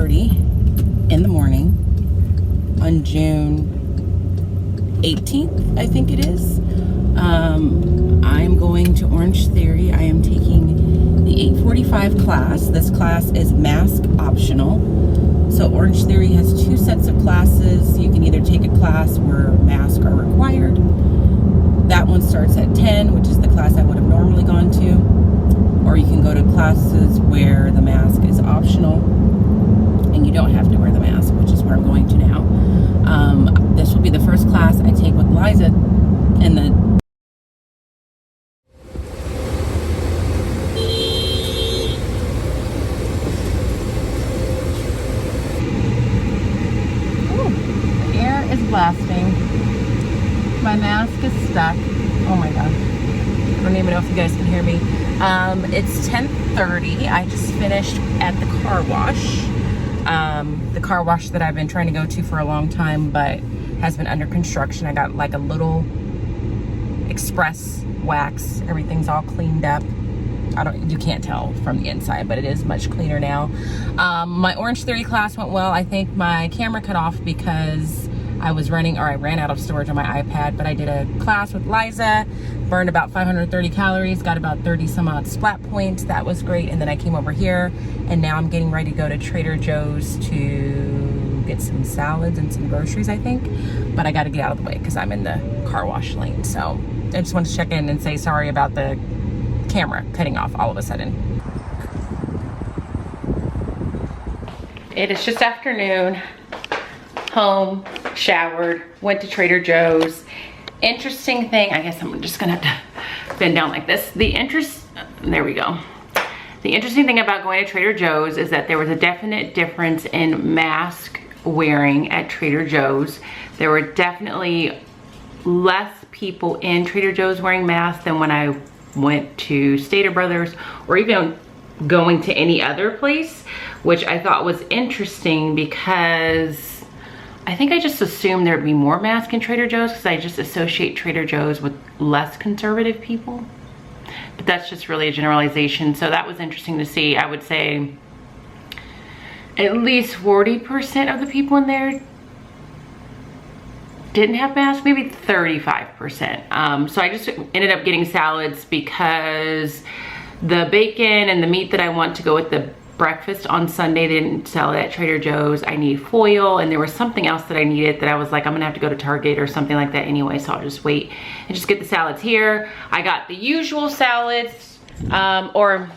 10:30 in the morning on June 18th, I think it is. I'm going to Orange Theory. I am taking the 8:45 class. This class is mask optional. So Orange Theory has two sets of classes. You can either take a class where masks are required. That one starts at 10, which is the class I would have normally gone to. Or you can go to classes where the mask is optional and you don't have to wear the mask, which is where I'm going to now. This will be the first class I take with Liza, and the air is blasting. My mask is stuck. Oh my god. I don't even know if you guys can hear me. It's 10:30. I just finished at the car wash. The car wash that I've been trying to go to for a long time, but has been under construction. I got like a little express wax. Everything's all cleaned up. You can't tell from the inside, but it is much cleaner now. My Orange Theory class went well. I think my camera cut off because I ran out of storage on my iPad, but I did a class with Liza, burned about 530 calories, got about 30 some odd splat points. That was great. And then I came over here, and now I'm getting ready to go to Trader Joe's to get some salads and some groceries, I think. But I got to get out of the way because I'm in the car wash lane. So I just wanted to check in and say sorry about the camera cutting off all of a sudden. It is just afternoon. Home, showered, went to Trader Joe's. Interesting thing, I guess I'm just gonna have to bend down like this. There we go. The interesting thing about going to Trader Joe's is that there was a definite difference in mask wearing at Trader Joe's. There were definitely less people in Trader Joe's wearing masks than when I went to Stater Brothers or even going to any other place, which I thought was interesting because I think I just assumed there'd be more masks in Trader Joe's because I just associate Trader Joe's with less conservative people. But that's just really a generalization. So that was interesting to see. I would say at least 40% of the people in there didn't have masks, maybe 35%. So I just ended up getting salads because the bacon and the meat that I want to go with the breakfast on Sunday, they didn't sell it at Trader Joe's. I need foil, and there was something else that I needed that I was like, I'm gonna have to go to Target or something like that anyway, so I'll just wait and just get the salads here. I got the usual salads, or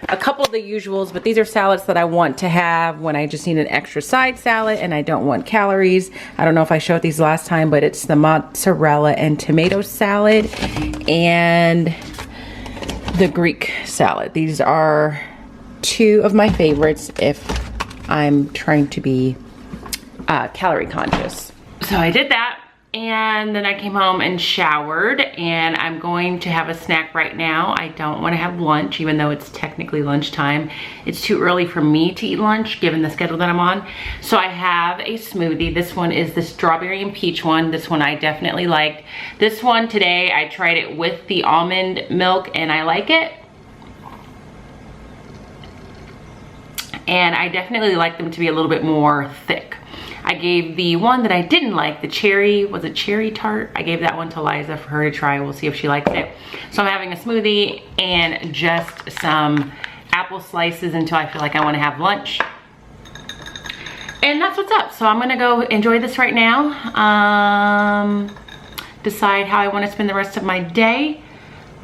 a couple of the usuals, but these are salads that I want to have when I just need an extra side salad and I don't want calories. I don't know if I showed these last time, but it's the mozzarella and tomato salad and the Greek salad. These are two of my favorites if I'm trying to be calorie conscious. So I did that, and then I came home and showered, and I'm going to have a snack right now. I don't want to have lunch, even though it's technically lunchtime. It's too early for me to eat lunch given the schedule that I'm on. So I have a smoothie. This one is the strawberry and peach one. This one I definitely liked. This one today, I tried it with the almond milk and I like it. And I definitely like them to be a little bit more thick. I gave the one that I didn't like, the cherry, was it cherry tart? I gave that one to Liza for her to try. We'll see if she likes it. So I'm having a smoothie and just some apple slices until I feel like I want to have lunch. And that's what's up. So I'm gonna go enjoy this right now. Decide how I want to spend the rest of my day.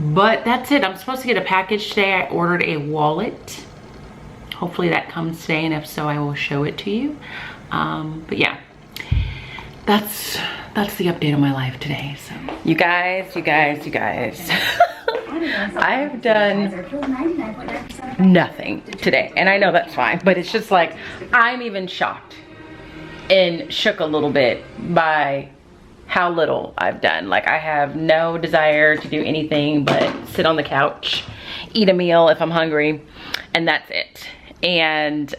But that's it. I'm supposed to get a package today. I ordered a wallet. Hopefully that comes today, and if so, I will show it to you. But yeah, that's the update on my life today. So you guys. I've done nothing today, and I know that's fine, but it's just like I'm even shocked and shook a little bit by how little I've done. Like, I have no desire to do anything but sit on the couch, eat a meal if I'm hungry, and that's it. And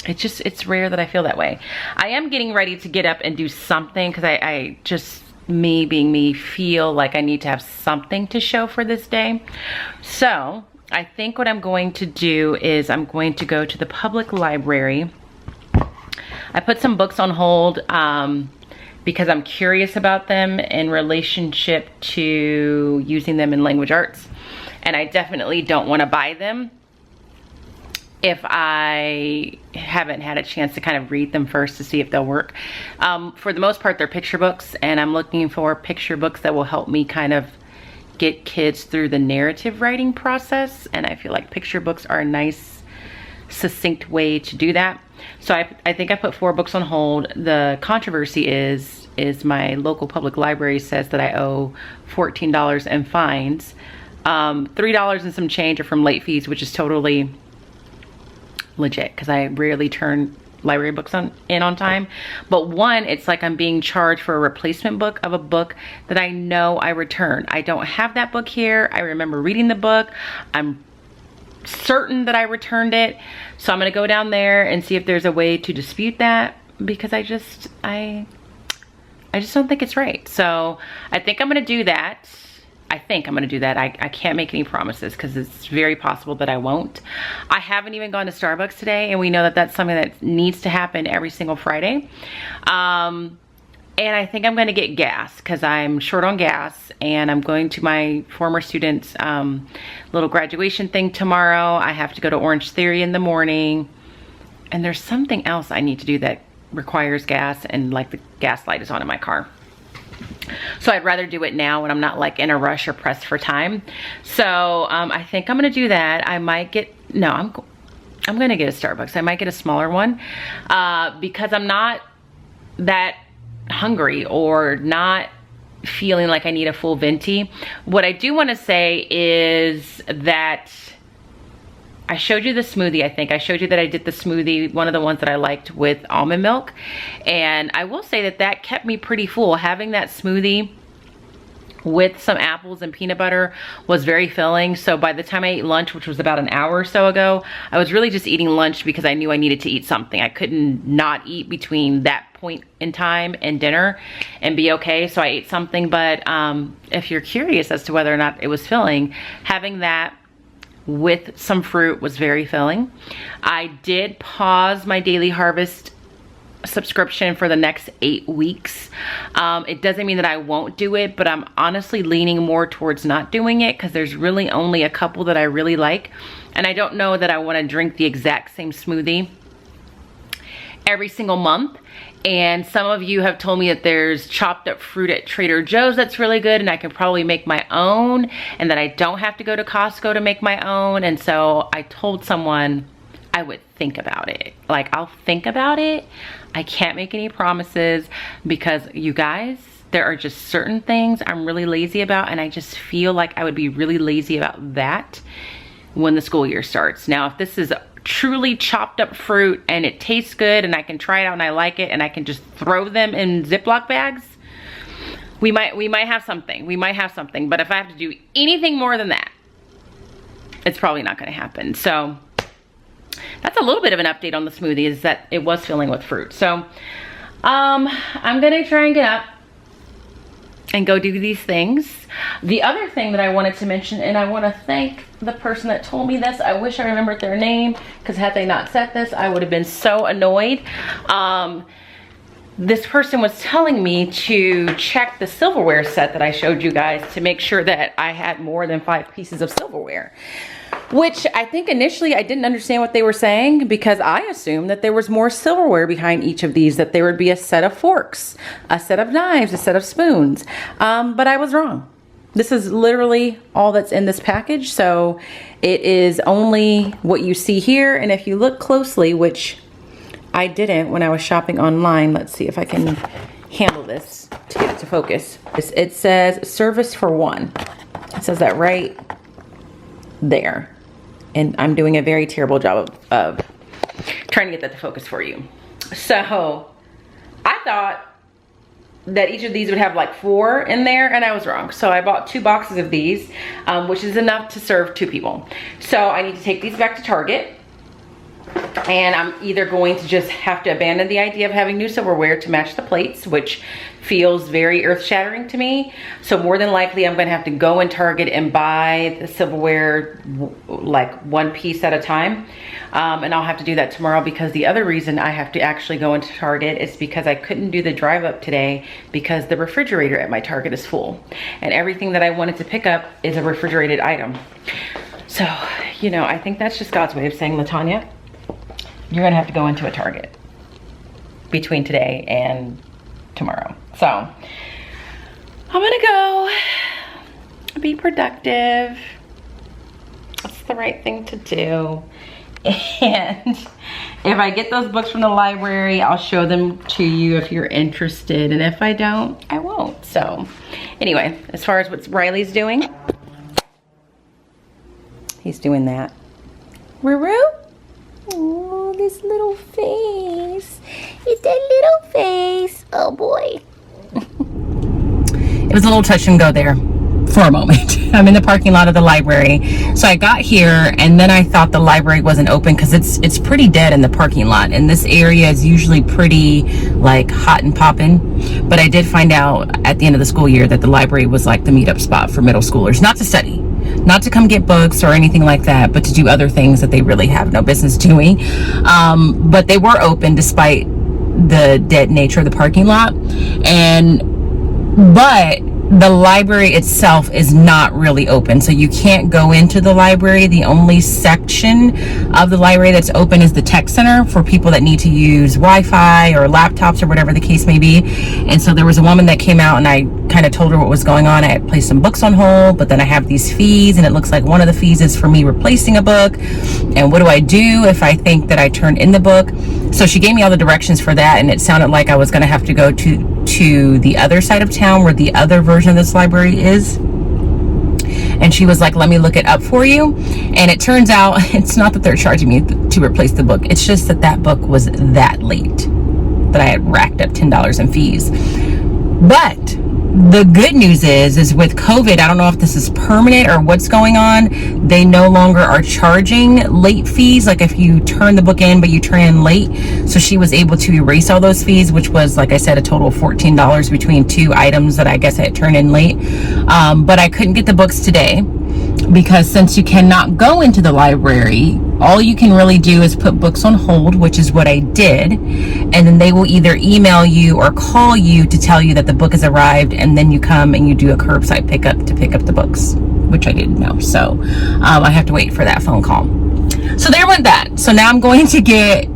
it's rare that I feel that way. I am getting ready to get up and do something because I just, me being me, feel like I need to have something to show for this day. So I think what I'm going to do is I'm going to go to the public library. I put some books on hold because I'm curious about them in relationship to using them in language arts. And I definitely don't want to buy them if I haven't had a chance to kind of read them first to see if they'll work. For the most part, they're picture books, and I'm looking for picture books that will help me kind of get kids through the narrative writing process. And I feel like picture books are a nice, succinct way to do that. So I think I put 4 books on hold. The controversy is my local public library says that I owe $14 in fines. $3 and some change are from late fees, which is totally legit because I rarely turn library books in on time. But one, it's like I'm being charged for a replacement book of a book that I know I returned. I don't have that book here. I remember reading the book. I'm certain that I returned it. So I'm gonna go down there and see if there's a way to dispute that, because I just don't think it's right. So I think I'm gonna do that. I can't make any promises because it's very possible that I won't. I haven't even gone to Starbucks today, and we know that that's something that needs to happen every single Friday. And I think I'm gonna get gas because I'm short on gas, and I'm going to my former students' little graduation thing tomorrow. I have to go to Orange Theory in the morning, and there's something else I need to do that requires gas, and like the gas light is on in my car. So I'd rather do it now when I'm not like in a rush or pressed for time. So I think I'm gonna do that. I might get, no, I'm gonna get a Starbucks. I might get a smaller one because I'm not that hungry or not feeling like I need a full venti. What I do wanna say is that I showed you the smoothie, I think. I showed you that I did the smoothie, one of the ones that I liked with almond milk. And I will say that that kept me pretty full. Having that smoothie with some apples and peanut butter was very filling. So by the time I ate lunch, which was about an hour or so ago, I was really just eating lunch because I knew I needed to eat something. I couldn't not eat between that point in time and dinner and be okay. So I ate something. But if you're curious as to whether or not it was filling, having that with some fruit was very filling. I did pause my Daily Harvest subscription for the next 8 weeks. It doesn't mean that I won't do it, but I'm honestly leaning more towards not doing it because there's really only a couple that I really like. And I don't know that I want to drink the exact same smoothie every single month. And some of you have told me that there's chopped up fruit at Trader Joe's that's really good, and I can probably make my own, and that I don't have to go to Costco to make my own. And so I told someone I would think about it. Like, I'll think about it. I can't make any promises because, you guys, there are just certain things I'm really lazy about, and I just feel like I would be really lazy about that when the school year starts. Now, if this is truly chopped up fruit and it tastes good and I can try it out and I like it and I can just throw them in Ziploc bags, we might have something. We might have something. But if I have to do anything more than that, it's probably not gonna happen. So that's a little bit of an update on the smoothie, is that it was filling with fruit. So I'm gonna try and get up and go do these things. The other thing that I wanted to mention, and I want to thank the person that told me this. I wish I remembered their name, because had they not said this, I would have been so annoyed. This person was telling me to check the silverware set that I showed you guys to make sure that I had more than 5 pieces of silverware. Which I think initially I didn't understand what they were saying, because I assumed that there was more silverware behind each of these, that there would be a set of forks, a set of knives, a set of spoons. But I was wrong. This is literally all that's in this package. So it is only what you see here. And if you look closely, which I didn't when I was shopping online, let's see if I can handle this to get it to focus. It says service for one. It says that right there. And I'm doing a very terrible job of trying to get that to focus for you. So I thought that each of these would have like 4 in there, and I was wrong. So I bought 2 boxes of these, which is enough to serve 2 people. So I need to take these back to Target And I'm either going to just have to abandon the idea of having new silverware to match the plates, which feels very earth-shattering to me. So more than likely I'm gonna have to go in Target and buy the silverware like one piece at a time. And I'll have to do that tomorrow, because the other reason I have to actually go into Target is because I couldn't do the drive up today because the refrigerator at my Target is full. And everything that I wanted to pick up is a refrigerated item. So, you know, I think that's just God's way of saying, Latanya, you're gonna have to go into a Target between today and tomorrow. So I'm gonna go be productive. That's the right thing to do. And if I get those books from the library, I'll show them to you if you're interested. And if I don't, I won't. So anyway, as far as what Riley's doing, he's doing that. Ruru? Oh, this little face. It's that little face. Oh boy. It was a little touch and go there for a moment. I'm in the parking lot of the library. So I got here and then I thought the library wasn't open because it's pretty dead in the parking lot. And this area is usually pretty like hot and popping. But I did find out at the end of the school year that the library was like the meetup spot for middle schoolers, not to study, not to come get books or anything like that, but to do other things that they really have no business doing. But they were open despite the dead nature of the parking lot. But the library itself is not really open, so you can't go into the library. The only section of the library that's open is the tech center for people that need to use Wi-Fi or laptops or whatever the case may be. And so there was a woman that came out and I kind of told her what was going on. I had placed some books on hold, but then I have these fees and it looks like one of the fees is for me replacing a book. And what do I do if I think that I turned in the book? So she gave me all the directions for that, and it sounded like I was going to have to go to the other side of town where the other version of this library is. And she was like, let me look it up for you. And it turns out it's not that they're charging me to replace the book. It's just that that book was that late that I had racked up $10 in fees. But the good news is with COVID, I don't know if this is permanent or what's going on. They no longer are charging late fees. Like if you turn the book in, but you turn in late. So she was able to erase all those fees, which was, like I said, a total of $14 between two items that I guess I had turned in late. But I couldn't get the books today because since you cannot go into the library, all you can really do is put books on hold, which is what I did. And then they will either email you or call you to tell you that the book has arrived. And then you come and you do a curbside pickup to pick up the books, which I didn't know. So I have to wait for that phone call. So there went that. So now I'm going to get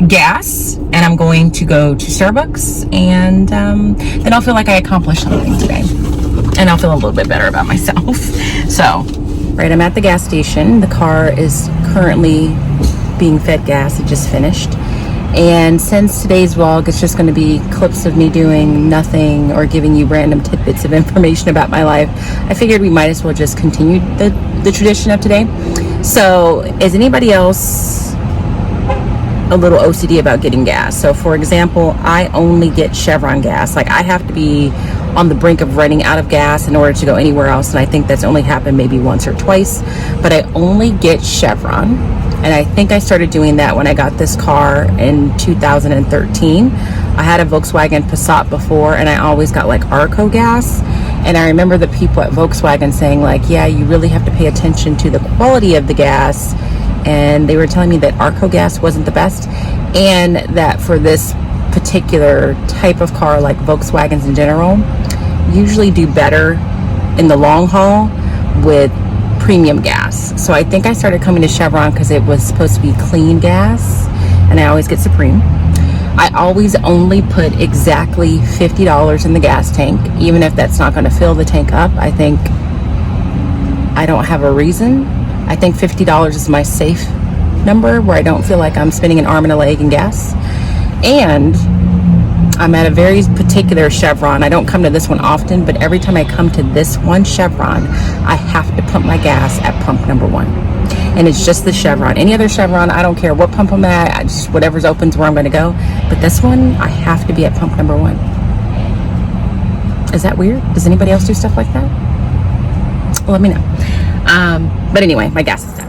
gas and I'm going to go to Starbucks, and then I'll feel like I accomplished something today. And I'll feel a little bit better about myself. So, right, I'm at the gas station. The car is currently being fed gas. It just finished. And since today's vlog is just going to be clips of me doing nothing or giving you random tidbits of information about my life, I figured we might as well just continue the tradition of today. So, is anybody else a little OCD about getting gas? So, for example, I only get Chevron gas. Like, I have to be on the brink of running out of gas in order to go anywhere else, and I think that's only happened maybe once or twice, but I only get Chevron. And I think I started doing that when I got this car in 2013. I had a Volkswagen Passat before, and I always got like Arco gas. And I remember the people at Volkswagen saying like, yeah, you really have to pay attention to the quality of the gas. And they were telling me that Arco gas wasn't the best, and that for this particular type of car, like Volkswagens in general, usually do better in the long haul with premium gas. So I think I started coming to Chevron because it was supposed to be clean gas, and I always get Supreme. I always only put exactly $50 in the gas tank, even if that's not going to fill the tank up. I think I don't have a reason. I think $50 is my safe number where I don't feel like I'm spending an arm and a leg in gas. And I'm at a very particular Chevron. I don't come to this one often, but every time I come to this one Chevron, I have to pump my gas at pump number 1. And it's just the Chevron. Any other Chevron, I don't care what pump I'm at, I just whatever's open is where I'm going to go. But this one, I have to be at pump number 1. Is that weird? Does anybody else do stuff like that? Let me know. But anyway, my gas is done.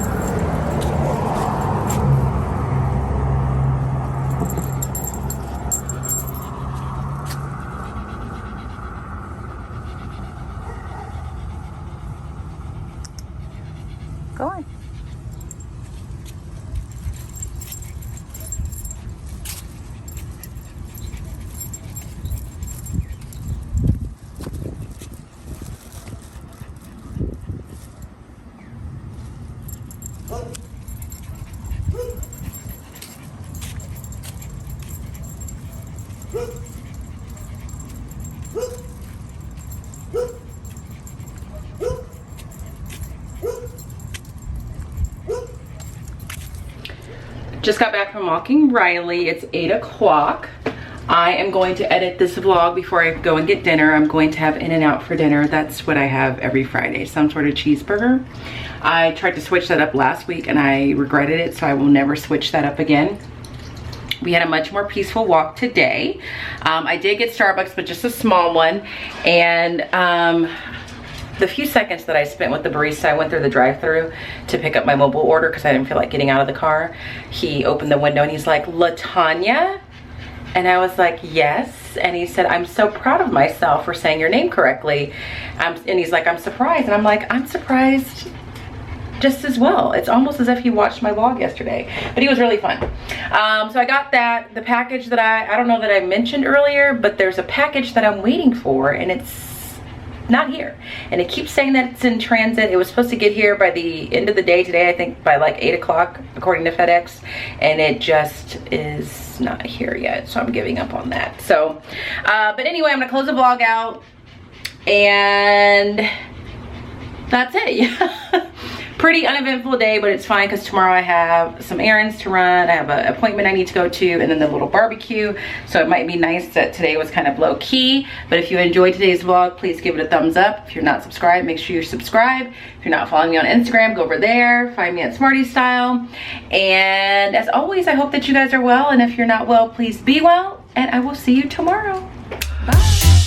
Go on. Just got back from walking Riley. It's 8 o'clock. I am going to edit this vlog before I go and get dinner. I'm going to have In-N-Out for dinner. That's what I have every Friday, some sort of cheeseburger. I tried to switch that up last week and I regretted it, so I will never switch that up again. We had a much more peaceful walk today. I did get Starbucks, but just a small one. And the few seconds that I spent with the barista, I went through the drive-thru to pick up my mobile order because I didn't feel like getting out of the car. He opened the window and he's like, "Latawnya?" And I was like, "Yes." And he said, "I'm so proud of myself for saying your name correctly." And he's like, "I'm surprised." And I'm like, "I'm surprised just as well." It's almost as if he watched my vlog yesterday, but he was really fun. So I got that. The package that I don't know that I mentioned earlier, but there's a package that I'm waiting for and it's not here. And it keeps saying that it's in transit. It was supposed to get here by the end of the day today, I think by like 8 o'clock according to FedEx, and it just is not here yet, so I'm giving up on that. So but anyway, I'm gonna close the vlog out and that's it. Pretty uneventful day, but it's fine because tomorrow I have some errands to run. I have an appointment I need to go to and then the little barbecue. So it might be nice that today was kind of low key. But if you enjoyed today's vlog, please give it a thumbs up. If you're not subscribed, make sure you're subscribed. If you're not following me on Instagram, go over there. Find me at Smarty Style. And as always, I hope that you guys are well. And if you're not well, please be well. And I will see you tomorrow. Bye.